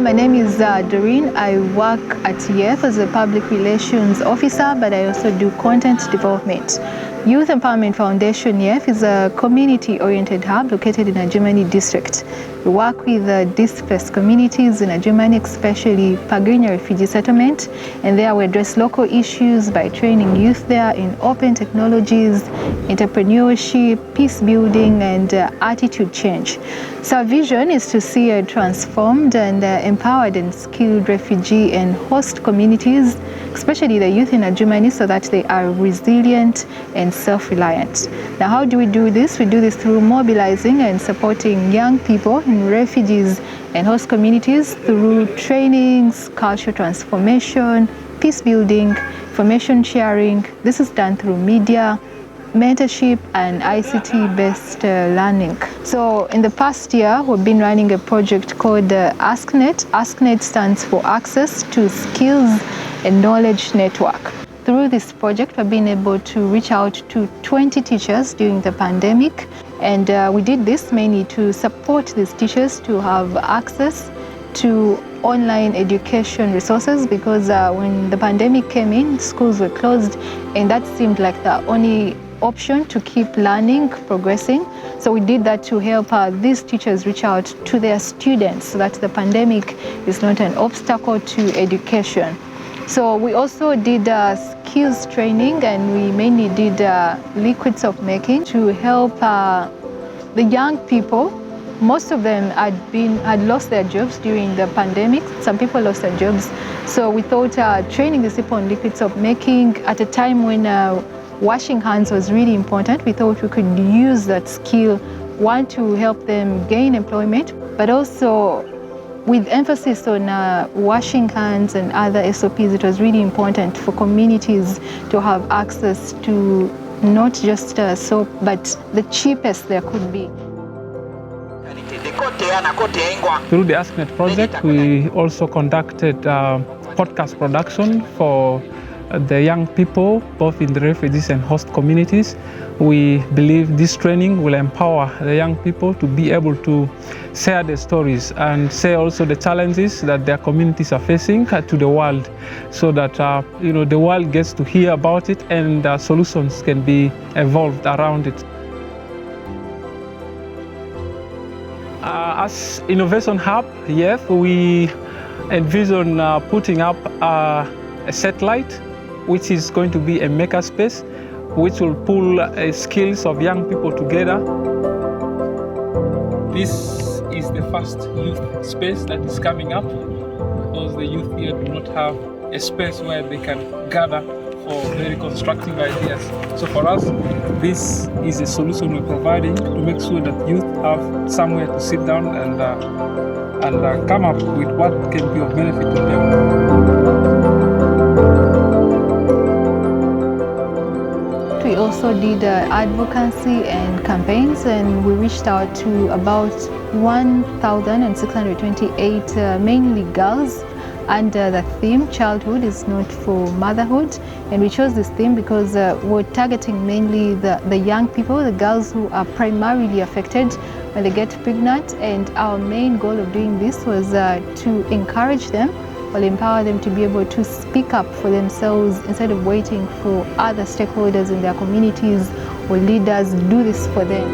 Hello, my name is Doreen. I work at WeAreYEF as a public relations officer, but I also do content development. Youth Empowerment Foundation WeAreYEF is a community-oriented hub located in Adjumani district. We work with displaced communities in Adjumani, especially Pagirinya Refugee Settlement, and there we address local issues by training youth there in open technologies, entrepreneurship, peace building, and attitude change. So our vision is to see a transformed and empowered and skilled refugee and host communities, especially the youth in Adjumani, so that they are resilient and self-reliant. Now, how do we do this? We do this through mobilizing and supporting young people in refugees and host communities through trainings, cultural transformation, peace building, information sharing. This is done through media, mentorship, and ICT-based learning. So in the past year, we've been running a project called AskNet. AskNet stands for Access to Skills and Knowledge Network. Through this project, we've been able to reach out to 20 teachers during the pandemic, and we did this mainly to support these teachers to have access to online education resources, because when the pandemic came in, schools were closed, and that seemed like the only option to keep learning, progressing. So we did that to help these teachers reach out to their students so that the pandemic is not an obstacle to education. So we also did skills training, and we mainly did liquids of making to help the young people. Most of them had lost their jobs during the pandemic. Some people lost their jobs. So we thought training these people on liquids of making at a time when washing hands was really important. We thought we could use that skill, one, to help them gain employment, but also with emphasis on washing hands and other SOPs. It was really important for communities to have access to not just soap, but the cheapest there could be. Through the AskNet project, we also conducted podcast production for the young people, both in the refugees and host communities. We believe this training will empower the young people to be able to share their stories and share also the challenges that their communities are facing to the world, so that the world gets to hear about it and solutions can be evolved around it. As Innovation Hub, WeAreYEF, we envision putting up a satellite which is going to be a makerspace, which will pull skills of young people together. This is the first youth space that is coming up, because the youth here do not have a space where they can gather for very constructive ideas. So for us, this is a solution we're providing to make sure that youth have somewhere to sit down and come up with what can be of benefit to them. We also did advocacy and campaigns, and we reached out to about 1,628 mainly girls under the theme "Childhood is not for motherhood." And we chose this theme because we're targeting mainly the young people, the girls who are primarily affected when they get pregnant. And our main goal of doing this was to encourage them or empower them to be able to speak up for themselves instead of waiting for other stakeholders in their communities or leaders do this for them.